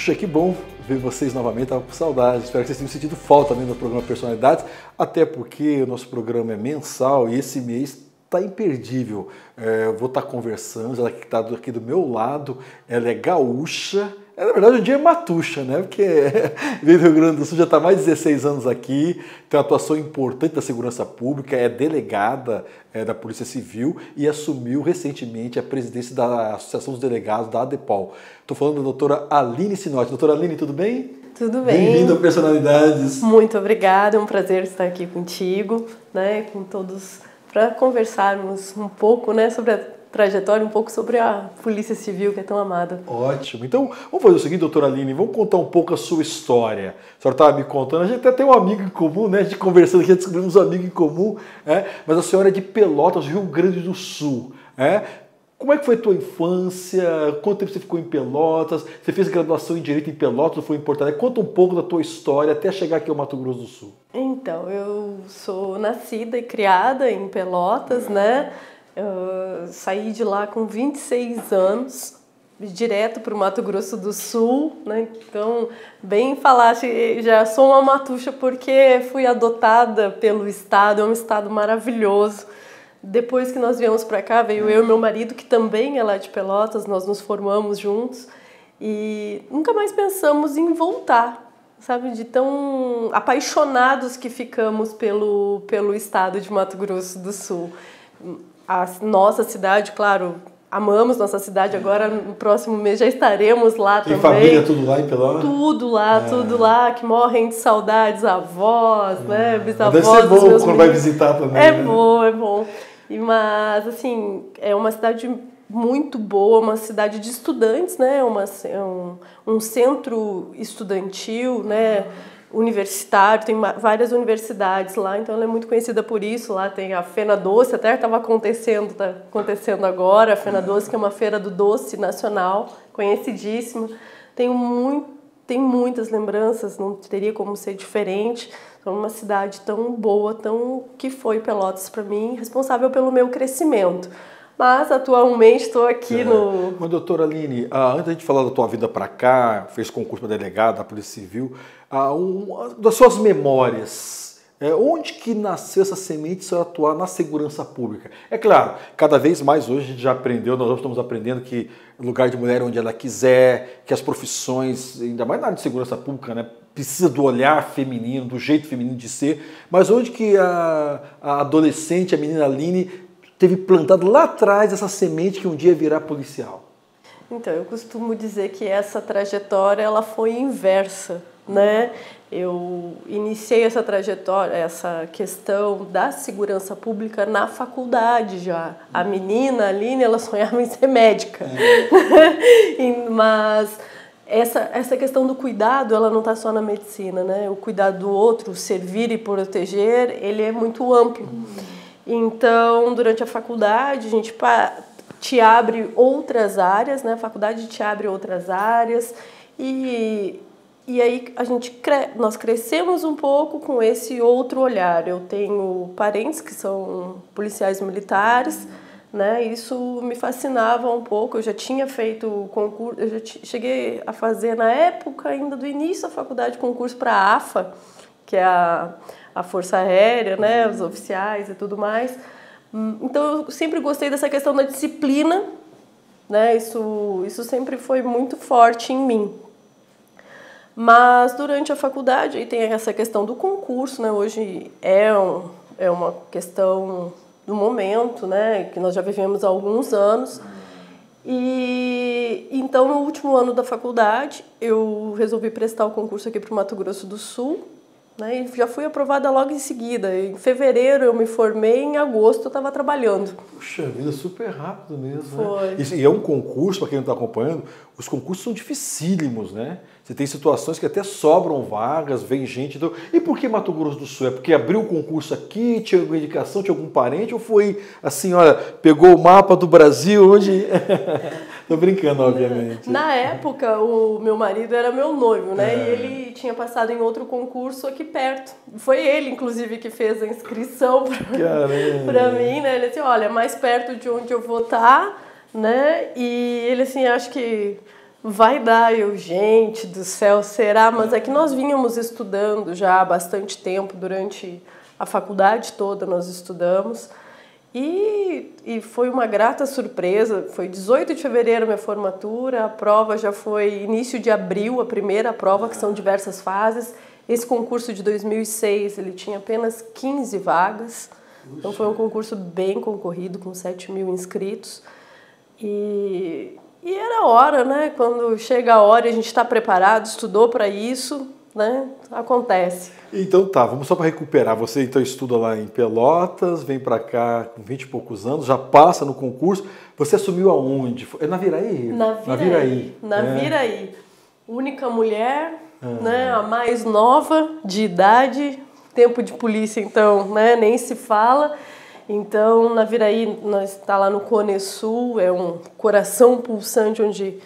Puxa, que bom ver vocês novamente, estava com saudade. Espero que vocês tenham sentido falta também do programa Personalidades, até porque o nosso programa é mensal e esse mês está imperdível. Eu vou estar conversando, ela que está aqui do meu lado, ela é gaúcha. Na verdade, um dia é matuxa, né? Porque veio do Rio Grande do Sul, já está há mais de 16 anos aqui, tem uma atuação importante da segurança pública, é delegada da Polícia Civil e assumiu recentemente a presidência da Associação dos Delegados, da ADEPOL. Estou falando da doutora Aline Sinotti. Doutora Aline, tudo bem? Tudo bem. Bem-vinda ao Personalidades. Muito obrigada, é um prazer estar aqui contigo, né, com todos, para conversarmos um pouco, né, sobre a trajetória, um pouco sobre a Polícia Civil, que é tão amada. Ótimo. Então, vamos fazer o seguinte, doutora Aline, vamos contar um pouco a sua história. A senhora estava me contando, a gente até tem um amigo em comum, né? A gente conversando aqui, descobrimos um amigo em comum, mas a senhora é de Pelotas, Rio Grande do Sul. Como é que foi a tua infância? Quanto tempo você ficou em Pelotas? Você fez graduação em Direito em Pelotas ou foi em Porto Alegre? Conta um pouco da tua história até chegar aqui ao Mato Grosso do Sul. Então, eu sou nascida e criada em Pelotas, né? Eu saí de lá com 26 anos, direto para o Mato Grosso do Sul, né? Então, bem falaste, já sou uma matuxa porque fui adotada pelo estado, é um estado maravilhoso. Depois que nós viemos para cá, veio eu e meu marido, que também é lá de Pelotas, nós nos formamos juntos e nunca mais pensamos em voltar, sabe? De tão apaixonados que ficamos pelo estado de Mato Grosso do Sul. A nossa cidade, claro, amamos nossa cidade, agora no próximo mês já estaremos lá também. Tem família tudo lá em Pelotas? Tudo lá, que morrem de saudades, avós, né, bisavós. Deve ser bom quando vai visitar também. É bom. Mas, assim, é uma cidade muito boa, uma cidade de estudantes, né, um centro estudantil, né, universitário, tem várias universidades lá, então ela é muito conhecida por isso. Lá tem a Fena Doce, até estava acontecendo agora, a Fena Doce, que é uma feira do doce nacional, conhecidíssima. Tem muitas lembranças, não teria como ser diferente. É uma cidade tão boa, que foi Pelotas para mim, responsável pelo meu crescimento. Mas atualmente estou aqui no... Mas, doutora Aline, antes da gente falar da tua vida para cá, fez concurso para delegada da Polícia Civil, das suas memórias, onde que nasceu essa semente de você atuar na segurança pública? É claro, cada vez mais hoje a gente já aprendeu, nós estamos aprendendo que lugar de mulher é onde ela quiser, que as profissões, ainda mais na área de segurança pública, né, precisa do olhar feminino, do jeito feminino de ser, mas onde que a adolescente, a menina Aline, teve plantado lá atrás essa semente que um dia virá policial? Então, eu costumo dizer que essa trajetória ela foi inversa, né? Eu iniciei essa trajetória, essa questão da segurança pública na faculdade já. A menina, a Aline, ela sonhava em ser médica. Mas essa questão do cuidado, ela não está só na medicina, né? O cuidado do outro, o servir e proteger, ele é muito amplo. Então, durante a faculdade, a gente te abre outras áreas, né? A faculdade te abre outras áreas e aí nós crescemos um pouco com esse outro olhar. Eu tenho parentes que são policiais militares, né? Isso me fascinava um pouco. Eu já tinha feito concurso, eu já cheguei a fazer na época ainda do início da faculdade concurso para a AFA, que é a Força Aérea, né, os oficiais e tudo mais. Então, eu sempre gostei dessa questão da disciplina, né, isso sempre foi muito forte em mim. Mas, durante a faculdade, aí tem essa questão do concurso, né, hoje é uma questão do momento, né, que nós já vivemos há alguns anos. E então, no último ano da faculdade, eu resolvi prestar o concurso aqui para o Mato Grosso do Sul, né, e já fui aprovada logo em seguida. Em fevereiro eu me formei, em agosto eu estava trabalhando. Puxa vida, super rápido mesmo. Foi. Né? E é um concurso, para quem não está acompanhando, os concursos são dificílimos, né? Você tem situações que até sobram vagas, vem gente... Então... E por que Mato Grosso do Sul? É porque abriu o concurso aqui, tinha alguma indicação, tinha algum parente? Ou foi assim, olha, pegou o mapa do Brasil, onde... Tô brincando, obviamente. Na época, o meu marido era meu noivo, né? E ele tinha passado em outro concurso aqui perto. Foi ele, inclusive, que fez a inscrição para mim, né? Ele disse, olha, mais perto de onde eu vou estar, né? E ele, assim, acho que vai dar. Eu, gente do céu, será? Mas é que nós vínhamos estudando já há bastante tempo, durante a faculdade toda nós estudamos. E foi uma grata surpresa. Foi 18 de fevereiro minha formatura, a prova já foi início de abril, a primeira prova, que são diversas fases. Esse concurso de 2006, ele tinha apenas 15 vagas, então foi um concurso bem concorrido, com 7.000 inscritos. E era hora, né? Quando chega a hora e a gente está preparado, estudou para isso, né? Acontece. Então tá, vamos só para recuperar. Você então estuda lá em Pelotas, vem para cá com 20 e poucos anos, já passa no concurso. Você assumiu aonde? É na Viraí? Na Viraí. Na Viraí. Única mulher, né? A mais nova de idade, tempo de polícia então, né? Nem se fala. Então, na Viraí, nós está lá no Cone Sul, é um coração pulsante, onde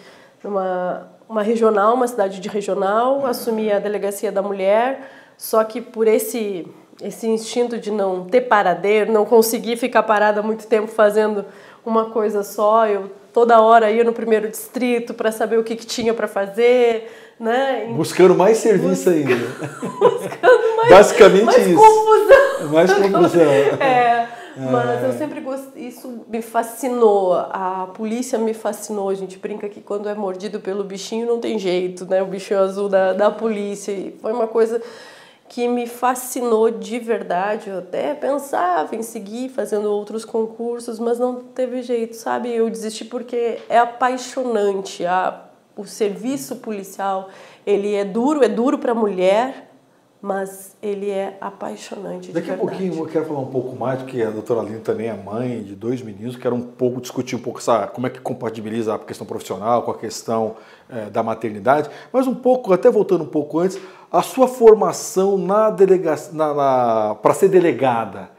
uma regional, uma cidade de regional, assumi a delegacia da mulher, só que por esse instinto de não ter paradeiro, não conseguir ficar parada muito tempo fazendo uma coisa só, eu toda hora ia no primeiro distrito para saber o que tinha para fazer, né? Buscando mais serviço ainda. Buscando basicamente mais isso. Confusão. Mais confusão. Mas eu sempre gostei, isso me fascinou, a polícia me fascinou. A gente brinca que quando é mordido pelo bichinho não tem jeito, né? O bichinho azul da polícia. E foi uma coisa que me fascinou de verdade. Eu até pensava em seguir fazendo outros concursos, mas não teve jeito, sabe? Eu desisti porque é apaixonante. O serviço policial, ele é duro para a mulher, mas ele é apaixonante de Daqui a verdade. pouquinho eu quero falar um pouco mais, porque a doutora Aline também é mãe de 2 meninos, quero discutir um pouco como é que compatibiliza a questão profissional com a questão da maternidade, mas um pouco, até voltando um pouco antes, a sua formação na delegacia, para ser delegada.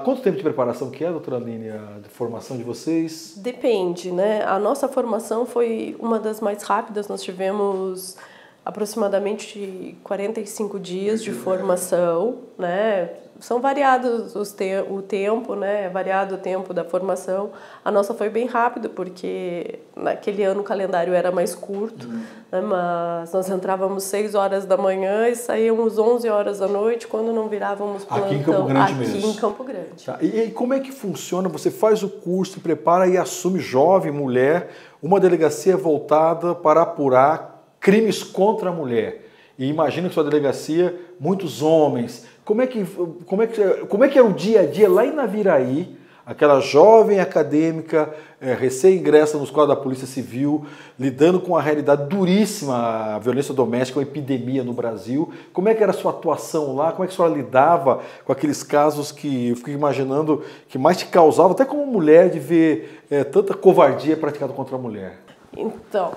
Quanto tempo de preparação que é, doutora Aline, a formação de vocês? Depende, né? A nossa formação foi uma das mais rápidas, nós tivemos aproximadamente 45 dias de formação, né? São variados o tempo, né? Variado o tempo da formação. A nossa foi bem rápida, porque naquele ano o calendário era mais curto, né? Mas nós entrávamos 6 horas da manhã e saíamos 11 horas da noite, quando não virávamos plantão. Aqui em Campo Grande mesmo? Aqui em Campo Grande. Tá. E como é que funciona? Você faz o curso, se prepara e assume, jovem, mulher, uma delegacia voltada para apurar crimes contra a mulher. E imagina que sua delegacia, muitos homens. Como é que é o dia a dia lá em Naviraí, aquela jovem acadêmica, recém-ingressa nos quadros da Polícia Civil, lidando com a realidade duríssima, a violência doméstica, uma epidemia no Brasil. Como é que era a sua atuação lá? Como é que a senhora lidava com aqueles casos que eu fico imaginando que mais te causava, até como mulher, de ver tanta covardia praticada contra a mulher? Então,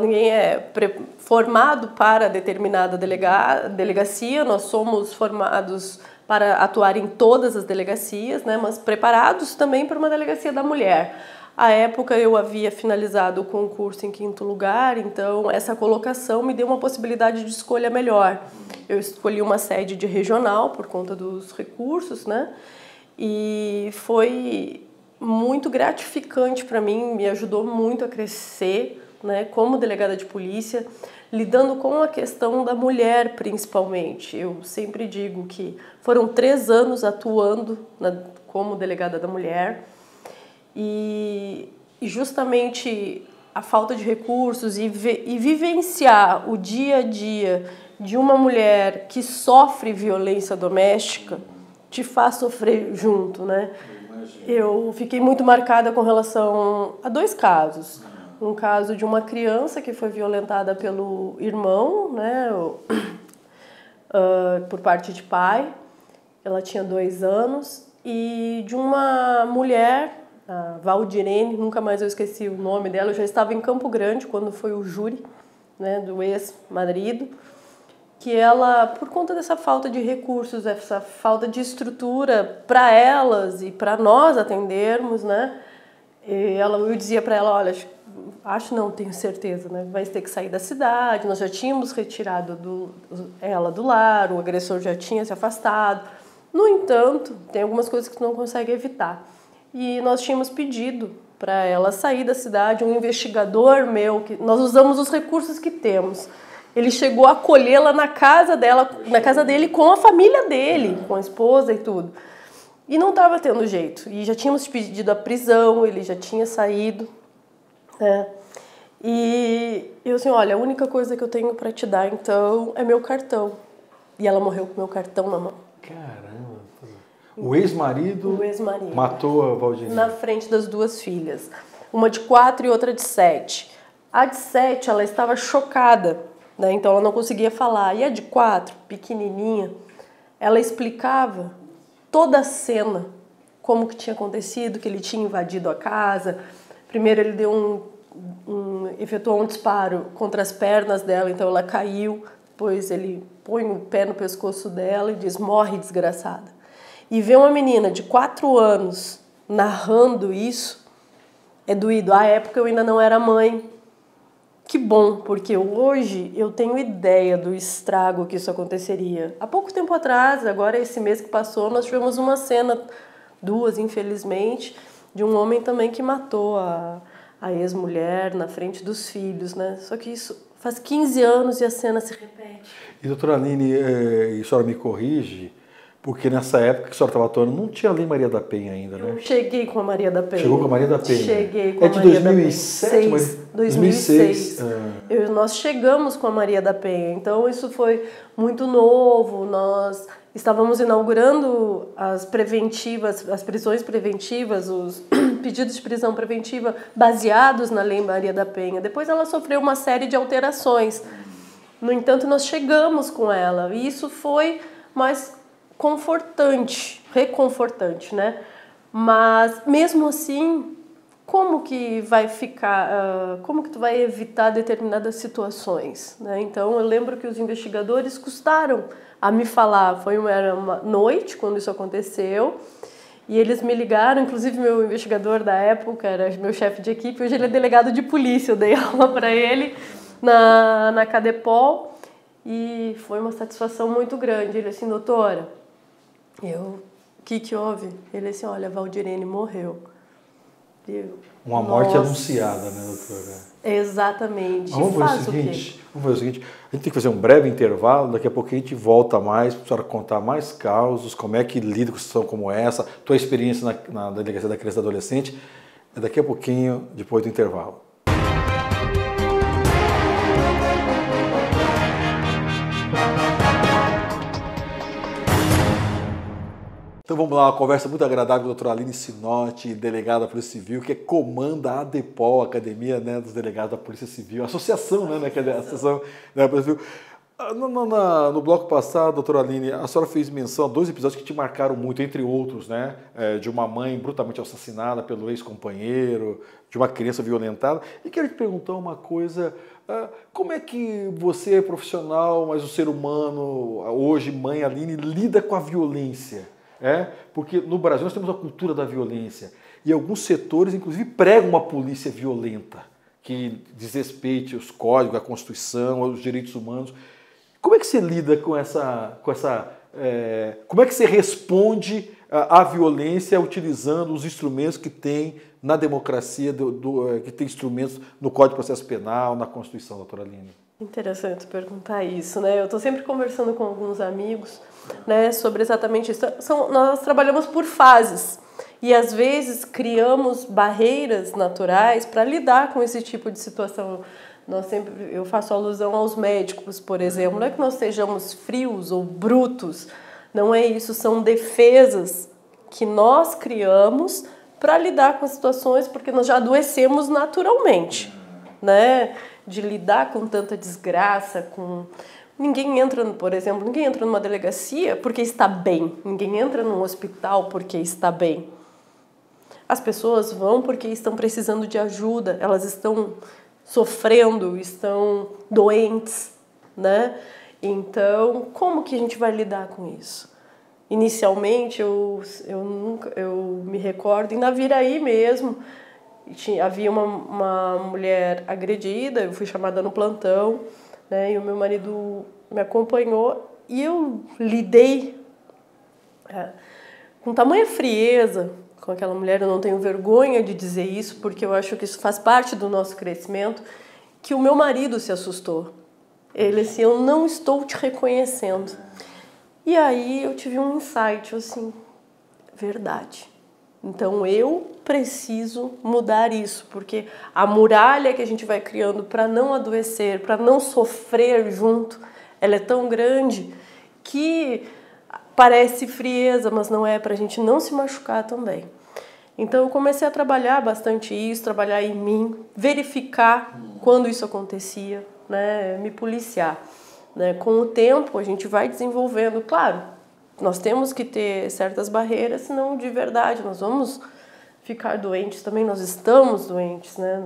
ninguém é formado para determinada delegacia, nós somos formados para atuar em todas as delegacias, né, mas preparados também para uma delegacia da mulher. À época eu havia finalizado o concurso em 5º lugar, então essa colocação me deu uma possibilidade de escolha melhor. Eu escolhi uma sede de regional por conta dos recursos, né, e foi muito gratificante para mim, me ajudou muito a crescer, né, como delegada de polícia, lidando com a questão da mulher principalmente. Eu sempre digo que foram 3 anos atuando como delegada da mulher e justamente a falta de recursos e vivenciar o dia a dia de uma mulher que sofre violência doméstica te faz sofrer junto, né? Eu fiquei muito marcada com relação a 2 casos. Um caso de uma criança que foi violentada pelo irmão, né, por parte de pai. Ela tinha 2 anos. E de uma mulher, a Valdirene, nunca mais eu esqueci o nome dela. Eu já estava em Campo Grande quando foi o júri, né, do ex-marido. Que ela, por conta dessa falta de recursos, essa falta de estrutura para elas e para nós atendermos, né, eu dizia para ela, olha, tenho certeza, né? Vai ter que sair da cidade, nós já tínhamos retirado ela do lar, o agressor já tinha se afastado. No entanto, tem algumas coisas que tu não consegue evitar. E nós tínhamos pedido para ela sair da cidade. Um investigador meu, que nós usamos os recursos que temos. Ele chegou a acolhê-la na casa dela, na casa dele, com a família dele, com a esposa e tudo. E não estava tendo jeito. E já tínhamos pedido a prisão, ele já tinha saído. Né? E eu assim, olha, a única coisa que eu tenho para te dar, então, é meu cartão. E ela morreu com meu cartão na mão. Caramba! O ex-marido matou a Valdirene? Na frente das duas filhas. Uma de 4 e outra de 7. A de 7, ela estava chocada, né? Então ela não conseguia falar. E a de 4, pequenininha, ela explicava toda a cena, como que tinha acontecido, que ele tinha invadido a casa. Primeiro ele deu efetuou um disparo contra as pernas dela, então ela caiu. Depois ele põe o pé no pescoço dela e diz, morre, desgraçada. E ver uma menina de 4 anos narrando isso é doído. À época eu ainda não era mãe. Que bom, porque hoje eu tenho ideia do estrago que isso aconteceria. Há pouco tempo atrás, agora esse mês que passou, nós tivemos uma cena, 2 infelizmente, de um homem também que matou a ex-mulher na frente dos filhos, né? Só que isso faz 15 anos e a cena se repete. E doutora Aline, a senhora me corrige, porque nessa época que a senhora estava atuando, não tinha a Lei Maria da Penha ainda, né? Eu cheguei com a Maria da Penha. Chegou com a Maria da Penha? Cheguei com a Maria Maria da Penha. É de 2007? 2006. Nós chegamos com a Maria da Penha, então isso foi muito novo. Nós estávamos inaugurando as preventivas, as prisões preventivas, os pedidos de prisão preventiva baseados na Lei Maria da Penha. Depois ela sofreu uma série de alterações. No entanto, nós chegamos com ela e isso foi mais confortante, reconfortante, né? Mas mesmo assim, como que vai ficar, como que tu vai evitar determinadas situações, né? Então eu lembro que os investigadores custaram a me falar, era uma noite quando isso aconteceu, e eles me ligaram, inclusive meu investigador da época era meu chefe de equipe, hoje ele é delegado de polícia, eu dei aula para ele na Cadepol, e foi uma satisfação muito grande. Ele assim, doutora, o que houve? Ele assim, olha, a Valdirene morreu. Uma morte anunciada, né, doutora? Exatamente. Vamos fazer o seguinte, a gente tem que fazer um breve intervalo, daqui a pouco a gente volta mais, para a senhora contar mais causos, como é que lida com situação como essa, tua experiência na Delegacia da Criança e do Adolescente, daqui a pouquinho, depois do intervalo. Então vamos lá, uma conversa muito agradável com a doutora Aline Sinotti, delegada da Polícia Civil, que comanda a ADEPOL, a Academia, né, dos Delegados da Polícia Civil, a associação, né, que é a Associação da Polícia Civil. No bloco passado, doutora Aline, a senhora fez menção a 2 episódios que te marcaram muito, entre outros, né, de uma mãe brutalmente assassinada pelo ex-companheiro, de uma criança violentada. E quero te perguntar uma coisa, como é que você é profissional, mas o ser humano, hoje, mãe Aline, lida com a violência? Porque no Brasil nós temos a cultura da violência e alguns setores, inclusive, pregam uma polícia violenta que desrespeite os códigos, a Constituição, os direitos humanos. Como é que você lida com essa como é que você responde à violência utilizando os instrumentos que tem na democracia, que tem instrumentos no Código de Processo Penal, na Constituição, doutora Aline? Interessante perguntar isso, né? Eu estou sempre conversando com alguns amigos, né, sobre exatamente isso. Nós trabalhamos por fases e às vezes criamos barreiras naturais para lidar com esse tipo de situação. Eu faço alusão aos médicos, por exemplo. Não é que nós sejamos frios ou brutos, não é isso. São defesas que nós criamos para lidar com as situações, porque nós já adoecemos naturalmente, né? De lidar com tanta desgraça, Ninguém entra, por exemplo, ninguém entra numa delegacia porque está bem. Ninguém entra num hospital porque está bem. As pessoas vão porque estão precisando de ajuda, elas estão sofrendo, estão doentes, né? Então, como que a gente vai lidar com isso? Inicialmente, eu me recordo, em Naviraí mesmo, havia uma mulher agredida, eu fui chamada no plantão, né, e o meu marido me acompanhou e eu lidei com tamanha frieza com aquela mulher, eu não tenho vergonha de dizer isso, porque eu acho que isso faz parte do nosso crescimento, que o meu marido se assustou. Ele assim, eu não estou te reconhecendo. E aí eu tive um insight, assim, verdade. Então eu preciso mudar isso, porque a muralha que a gente vai criando para não adoecer, para não sofrer junto, ela é tão grande que parece frieza, mas não é, para a gente não se machucar também. Então eu comecei a trabalhar bastante isso, trabalhar em mim, verificar quando isso acontecia, né, me policiar. Né? Com o tempo a gente vai desenvolvendo, claro, nós temos que ter certas barreiras, senão de verdade nós vamos ficar doentes também, nós estamos doentes, né?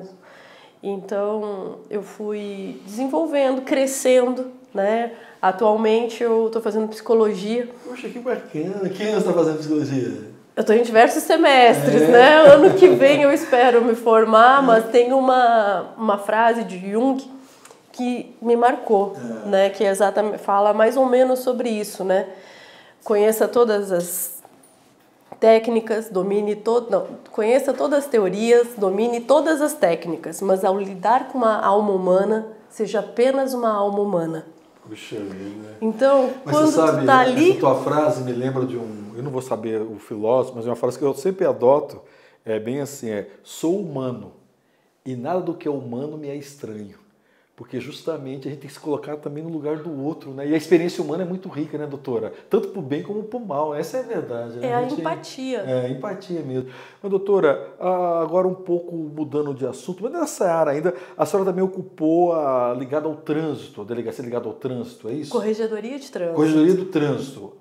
Então eu fui desenvolvendo, crescendo, né? Atualmente eu estou fazendo psicologia. Poxa, que bacana! Quem você está fazendo psicologia? Eu estou em diversos semestres, né? Ano que vem eu espero me formar, mas tem uma frase de Jung que me marcou, né? Que exatamente fala mais ou menos sobre isso, né? Conheça todas as técnicas, conheça todas as teorias, domine todas as técnicas, mas ao lidar com uma alma humana, seja apenas uma alma humana. Puxa vida. Então, mas quando você sabe, tu tá ali... essa tua frase me lembra de eu não vou saber o filósofo, mas é uma frase que eu sempre adoto, é bem assim, sou humano e nada do que é humano me é estranho. Porque justamente a gente tem que se colocar também no lugar do outro, né? E a experiência humana é muito rica, né, doutora? Tanto para o bem como para o mal, essa é a verdade. Né? É a empatia. É, empatia mesmo. Mas, doutora, agora um pouco mudando de assunto, mas nessa área ainda, a senhora também ocupou ligada ao trânsito, a delegacia ligada ao trânsito, é isso? Corregedoria de Trânsito. Corregedoria do Trânsito.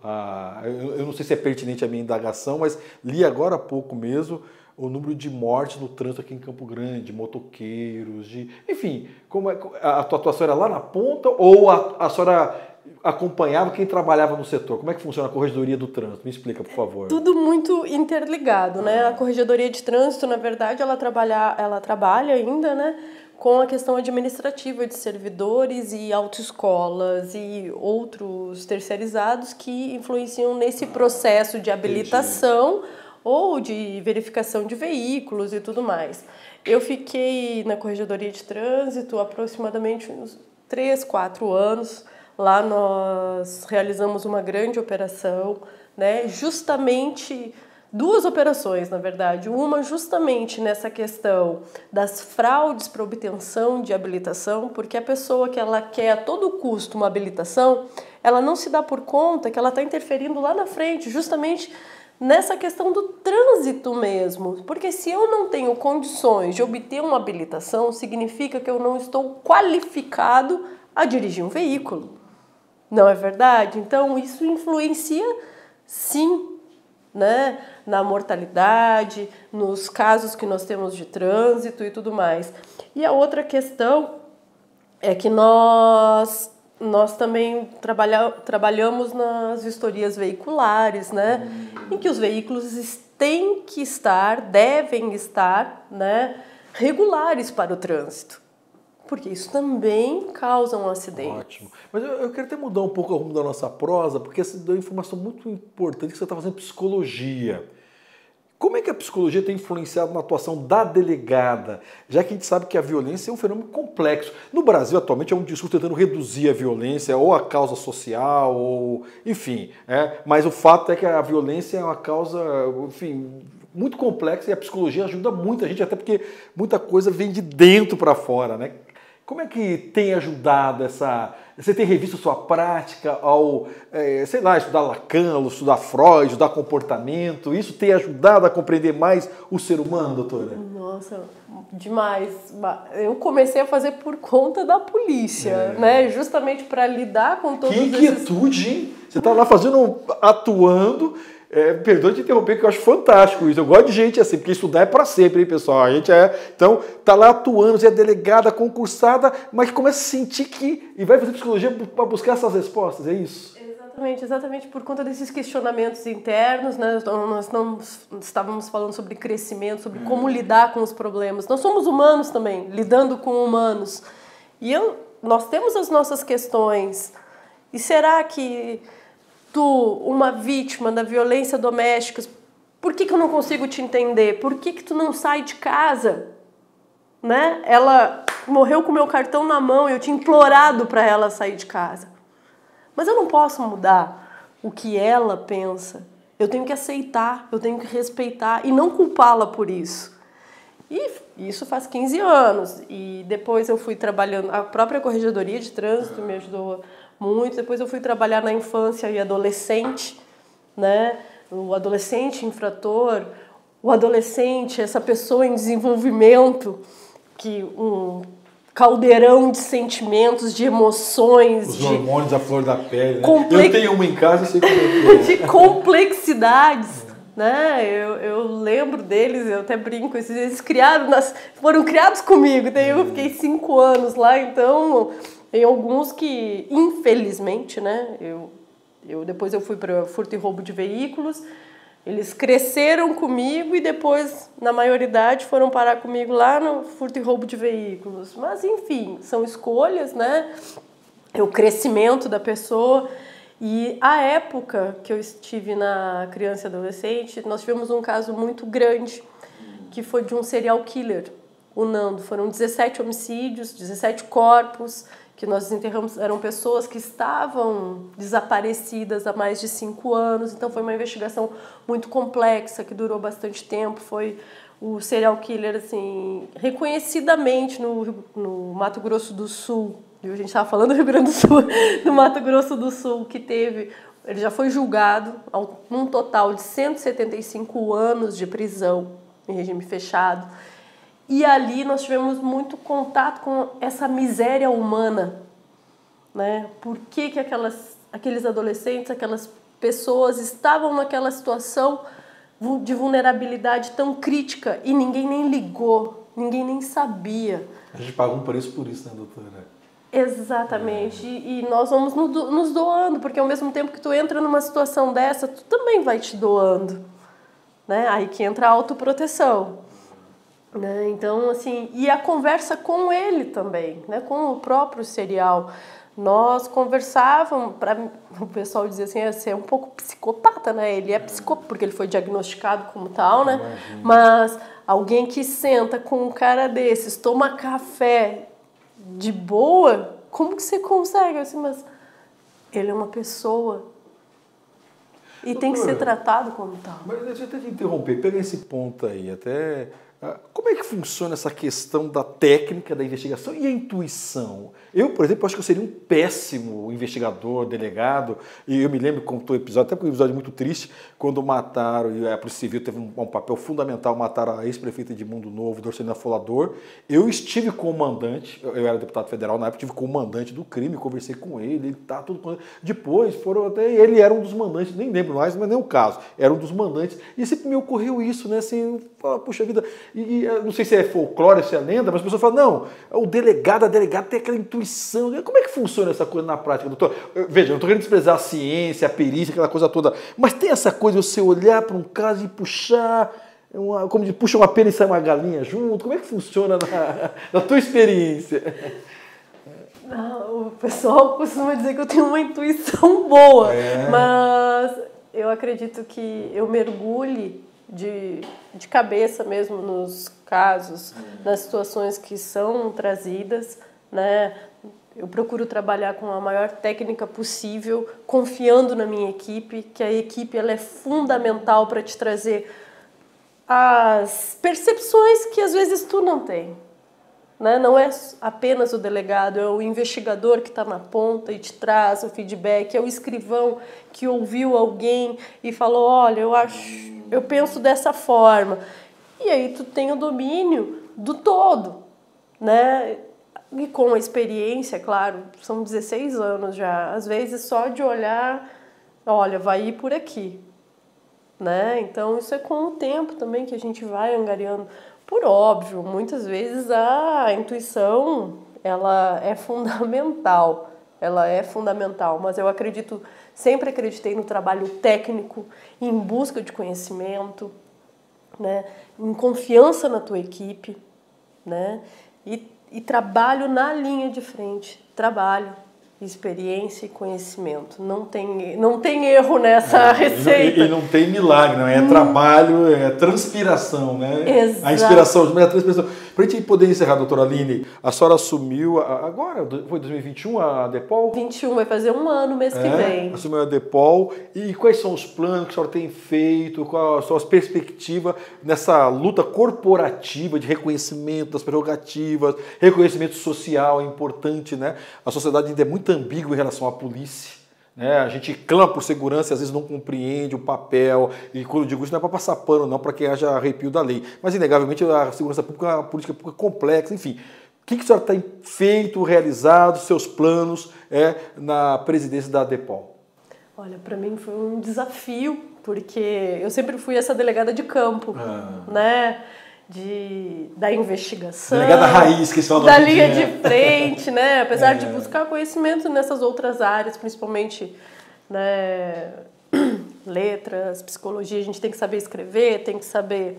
Eu não sei se é pertinente a minha indagação, mas li agora há pouco mesmo o número de mortes no trânsito aqui em Campo Grande, motoqueiros, enfim, como a tua atuação era lá na ponta ou a senhora acompanhava quem trabalhava no setor? Como é que funciona a Corregedoria do Trânsito? Me explica, por favor. Tudo muito interligado, né? A Corregedoria de Trânsito, na verdade, ela trabalha ainda, né, com a questão administrativa de servidores e autoescolas e outros terceirizados que influenciam nesse processo de habilitação ou de verificação de veículos e tudo mais. Eu fiquei na Corregedoria de Trânsito aproximadamente uns 3, 4 anos. Lá nós realizamos uma grande operação, né? Justamente 2 operações, na verdade. Uma justamente nessa questão das fraudes para obtenção de habilitação, porque a pessoa que ela quer a todo custo uma habilitação, ela não se dá por conta que ela está interferindo lá na frente, justamente nessa questão do trânsito mesmo, porque se eu não tenho condições de obter uma habilitação, significa que eu não estou qualificado a dirigir um veículo. Não é verdade? Então, isso influencia, sim, né, na mortalidade, nos casos que nós temos de trânsito e tudo mais. E a outra questão é que nós também trabalhamos nas vistorias veiculares, né? Em que os veículos devem estar, né, regulares para o trânsito. Porque isso também causa um acidente. Ótimo. Mas eu quero até mudar um pouco o rumo da nossa prosa, porque você deu uma informação muito importante que você está fazendo psicologia. Como é que a psicologia tem influenciado na atuação da delegada? Já que a gente sabe que a violência é um fenômeno complexo. No Brasil, atualmente, é um discurso tentando reduzir a violência, ou a causa social, ou enfim. Mas o fato é que a violência é uma causa, enfim, muito complexa e a psicologia ajuda muita gente, até porque muita coisa vem de dentro para fora, né? Como é que tem ajudado Você tem revisto sua prática ao, sei lá, estudar Lacan, estudar Freud, estudar comportamento? Isso tem ajudado a compreender mais o ser humano, doutora? Nossa, demais. Eu comecei a fazer por conta da polícia, né? Justamente para lidar com todos esses... Que inquietude, hein? Você está lá atuando... Perdoe te interromper, que eu acho fantástico isso. Eu gosto de gente assim, porque estudar é para sempre, hein, pessoal? A gente então, tá lá atuando, você é delegada, concursada, mas começa a sentir que... E vai fazer psicologia para buscar essas respostas, é isso? Exatamente por conta desses questionamentos internos, né? Nós não estávamos falando sobre crescimento, sobre como lidar com os problemas. Nós somos humanos também, lidando com humanos. E nós temos as nossas questões. E será que uma vítima da violência doméstica, Por que eu não consigo te entender? Por que tu não sai de casa? Né? Ela morreu com o meu cartão na mão e eu tinha implorado para ela sair de casa. Mas eu não posso mudar o que ela pensa. Eu tenho que aceitar, eu tenho que respeitar e não culpá-la por isso. E isso faz 15 anos. E depois eu fui trabalhando, a própria corregedoria de trânsito me ajudou muito. Depois eu fui trabalhar na infância e adolescente, né? O adolescente infrator, o adolescente, essa pessoa em desenvolvimento, que um caldeirão de sentimentos, de emoções, os hormônios à flor da pele, né? Eu tenho uma em casa e sei como é. De complexidades, né? Eu lembro deles, eu até brinco, eles foram criados comigo, daí eu fiquei 5 anos lá, então tem alguns que, infelizmente, né? Depois eu fui para furto e roubo de veículos. Eles cresceram comigo e depois, na maioridade, foram parar comigo lá no furto e roubo de veículos. Mas, enfim, são escolhas, né? É o crescimento da pessoa. E a época que eu estive na criança e adolescente, nós tivemos um caso muito grande, que foi de um serial killer, o Nando. Foram 17 homicídios, 17 corpos que nós desenterramos, eram pessoas que estavam desaparecidas há mais de 5 anos, então foi uma investigação muito complexa, que durou bastante tempo, foi o serial killer, assim, reconhecidamente no Mato Grosso do Sul, e a gente estava falando do Rio Grande do Sul, no Mato Grosso do Sul, que ele já foi julgado, num total de 175 anos de prisão em regime fechado. E ali nós tivemos muito contato com essa miséria humana, né? Por que aqueles adolescentes, aquelas pessoas estavam naquela situação de vulnerabilidade tão crítica e ninguém nem ligou, ninguém nem sabia. A gente paga um preço por isso, né, doutora? Exatamente. E nós vamos nos doando, porque ao mesmo tempo que tu entra numa situação dessa, tu também vai te doando, né? Aí que entra a autoproteção. Né? Então, assim, e a conversa com ele também, né? Com o próprio serial. Nós conversávamos, o pessoal dizia assim, você é um pouco psicopata, né? Ele é psicopata, porque ele foi diagnosticado como tal, né? Imagina. Mas alguém que senta com um cara desses, toma café de boa, como que você consegue? Assim, mas ele é uma pessoa e tem que ser tratado como tal. Mas deixa eu até te interromper, pega esse ponto aí, até... Como é que funciona essa questão da técnica da investigação e a intuição? Eu, por exemplo, acho que eu seria um péssimo investigador, delegado, e eu me lembro, contou o episódio, até porque o episódio é muito triste, quando mataram, e a Polícia Civil teve um papel fundamental, mataram a ex-prefeita de Mundo Novo, Dorcelina Folador. Eu estive com o mandante, eu era deputado federal na época, estive com o mandante do crime, conversei com ele tá tudo. Depois foram até, ele era um dos mandantes, nem lembro mais, mas nem o caso, era um dos mandantes, e sempre me ocorreu isso, né, assim, puxa vida... E não sei se é folclore, se é lenda, mas as pessoas falam, não, o delegado, a delegada tem aquela intuição. Como é que funciona essa coisa na prática, doutor? Veja, eu não estou querendo desprezar a ciência, a perícia, aquela coisa toda, mas tem essa coisa de você olhar para um caso e puxar, como de puxa uma pena e sai uma galinha junto. Como é que funciona na tua experiência? O pessoal costuma dizer que eu tenho uma intuição boa, mas eu acredito que eu mergulhe de cabeça mesmo nos casos, nas situações que são trazidas, né? Eu procuro trabalhar com a maior técnica possível, confiando na minha equipe, que a equipe ela é fundamental para te trazer as percepções que às vezes tu não tem. Né? Não é apenas o delegado, é o investigador que está na ponta e te traz o feedback, é o escrivão que ouviu alguém e falou, olha, eu penso dessa forma. E aí tu tem o domínio do todo, né? E com a experiência, claro, são 16 anos já, às vezes só de olhar, olha, vai ir por aqui, né? Então isso é com o tempo também que a gente vai angariando. Por óbvio, muitas vezes a intuição, ela é fundamental, mas eu sempre acreditei no trabalho técnico, em busca de conhecimento, né, em confiança na tua equipe, né, e trabalho na linha de frente, trabalho, experiência e conhecimento. Não tem erro nessa receita. E não tem milagre, não é trabalho, é transpiração, né? Exato. A inspiração, a transpiração. Para a gente poder encerrar, doutora Aline, a senhora assumiu agora, foi 2021 a DEPOL? 21, vai fazer um ano mês que vem. Assumiu a DEPOL. E quais são os planos que a senhora tem feito, quais são as perspectivas nessa luta corporativa de reconhecimento das prerrogativas, reconhecimento social é importante, né? A sociedade ainda é muito ambígua em relação à polícia. Né? A gente clama por segurança e às vezes não compreende o papel, e quando eu digo isso não é para passar pano, não, para que haja arrepio da lei. Mas, inegavelmente, a segurança pública é uma política pública complexa, enfim. O que a senhora tem feito, realizado, seus planos na presidência da DEPOL? Olha, para mim foi um desafio, porque eu sempre fui essa delegada de campo, né? Da investigação, delegada raiz, que falam da linha de frente, né? Apesar de buscar conhecimento nessas outras áreas, principalmente, né, letras, psicologia, a gente tem que saber escrever, tem que saber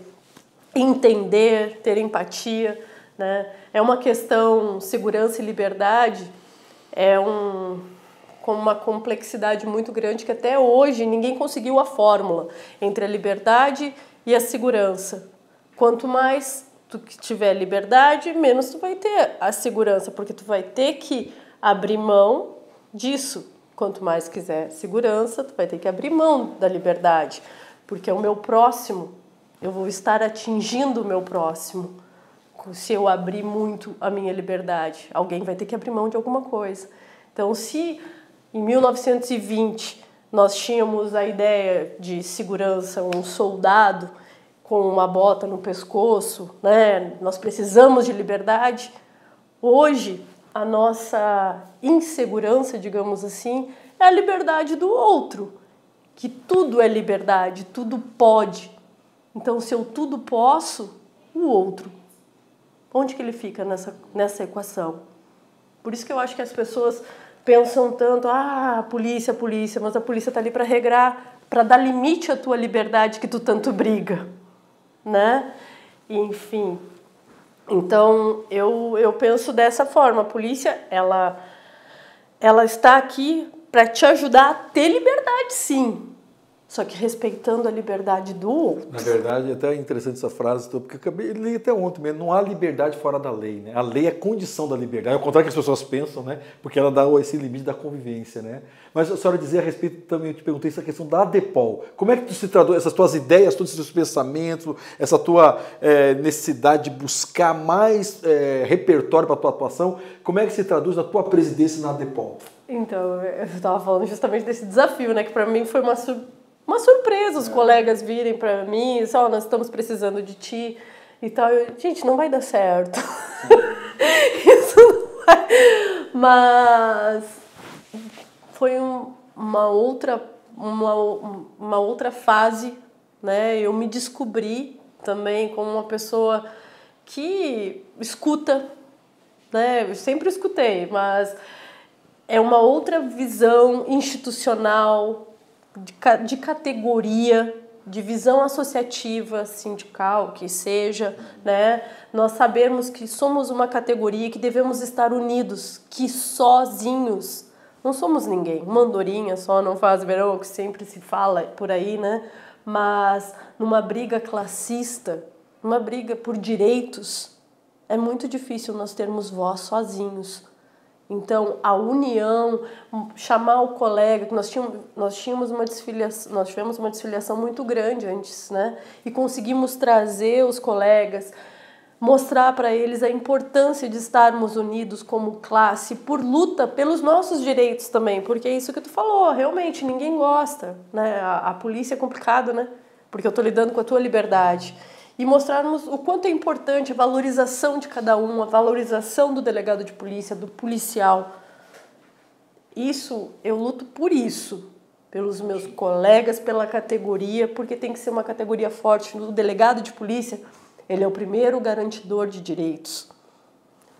entender, ter empatia, né? É uma questão, segurança e liberdade, com uma complexidade muito grande que até hoje ninguém conseguiu a fórmula entre a liberdade e a segurança. Quanto mais tu tiver liberdade, menos tu vai ter a segurança, porque tu vai ter que abrir mão disso. Quanto mais quiser segurança, tu vai ter que abrir mão da liberdade, porque é o meu próximo, eu vou estar atingindo o meu próximo. Se eu abrir muito a minha liberdade, alguém vai ter que abrir mão de alguma coisa. Então, se em 1920 nós tínhamos a ideia de segurança, um soldado com uma bota no pescoço, né? Nós precisamos de liberdade. Hoje, a nossa insegurança, digamos assim, é a liberdade do outro, que tudo é liberdade, tudo pode. Então, se eu tudo posso, o outro, onde que ele fica nessa equação? Por isso que eu acho que as pessoas pensam tanto, polícia, mas a polícia está ali para regrar, para dar limite à tua liberdade que tu tanto briga, né? Enfim, então eu penso dessa forma, a polícia ela está aqui para te ajudar a ter liberdade, sim, só que respeitando a liberdade do outro. Na verdade, é até interessante essa frase, porque eu acabei de ler até ontem mesmo, não há liberdade fora da lei, né? A lei é condição da liberdade, ao contrário que as pessoas pensam, né? Porque ela dá esse limite da convivência, né? Mas a senhora dizia a respeito, também eu te perguntei essa questão da DEPOL, como é que tu se traduz, essas tuas ideias, todos esses teus pensamentos, essa tua necessidade de buscar mais repertório para a tua atuação, como é que se traduz na tua presidência na DEPOL? Então, eu estava falando justamente desse desafio, né? Que para mim foi uma surpresa os colegas virem para mim, só nós estamos precisando de ti e tal. Gente, não vai dar certo. Isso não vai. Mas foi uma outra fase, né? Eu me descobri também como uma pessoa que escuta, né? Eu sempre escutei, mas é uma outra visão institucional, de categoria, de visão associativa, sindical, que seja, né? Nós sabemos que somos uma categoria que devemos estar unidos, que sozinhos não somos ninguém. Uma andorinha só não faz verão, que sempre se fala por aí, né? Mas numa briga classista, numa briga por direitos, é muito difícil nós termos voz sozinhos. Então, a união, chamar o colega, que nós tivemos uma desfiliação muito grande antes, né? E conseguimos trazer os colegas, mostrar para eles a importância de estarmos unidos como classe, por luta pelos nossos direitos também, porque é isso que tu falou, realmente, ninguém gosta, né? A polícia é complicado, né? Porque eu estou lidando com a tua liberdade. E mostrarmos o quanto é importante a valorização de cada um, a valorização do delegado de polícia, do policial. Isso, eu luto por isso, pelos meus colegas, pela categoria, porque tem que ser uma categoria forte. O delegado de polícia, ele é o primeiro garantidor de direitos.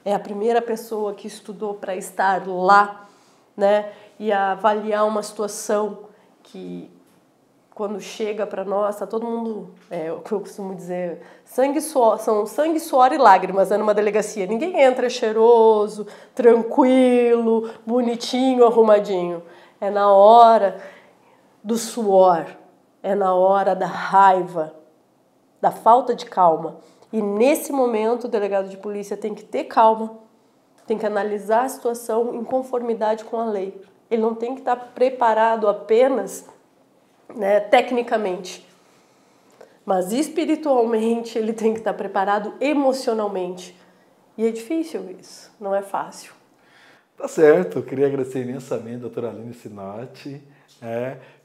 É a primeira pessoa que estudou para estar lá, né? E avaliar uma situação que, quando chega para nós, tá todo mundo, o que eu costumo dizer, são sangue, suor e lágrimas, né, numa delegacia. Ninguém entra cheiroso, tranquilo, bonitinho, arrumadinho. É na hora do suor, é na hora da raiva, da falta de calma. E nesse momento o delegado de polícia tem que ter calma, tem que analisar a situação em conformidade com a lei. Ele não tem que estar preparado apenas, né, tecnicamente, mas espiritualmente ele tem que estar preparado emocionalmente. E é difícil isso, não é fácil. Tá certo, eu queria agradecer imensamente a doutora Aline Sinotti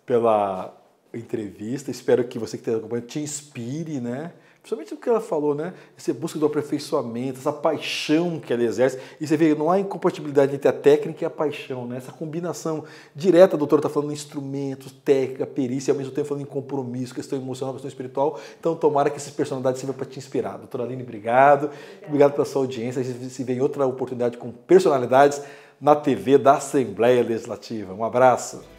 pela entrevista. Espero que você que está acompanhando te inspire, né? Principalmente o que ela falou, né? Essa busca do aperfeiçoamento, essa paixão que ela exerce. E você vê, não há incompatibilidade entre a técnica e a paixão, né? Essa combinação direta, a doutora está falando em instrumentos, técnica, perícia, ao mesmo tempo falando em compromisso, questão emocional, questão espiritual. Então, tomara que essas personalidades sirvam para te inspirar. Doutora Aline, obrigado. Obrigado pela sua audiência. A gente se vê em outra oportunidade com personalidades na TV da Assembleia Legislativa. Um abraço.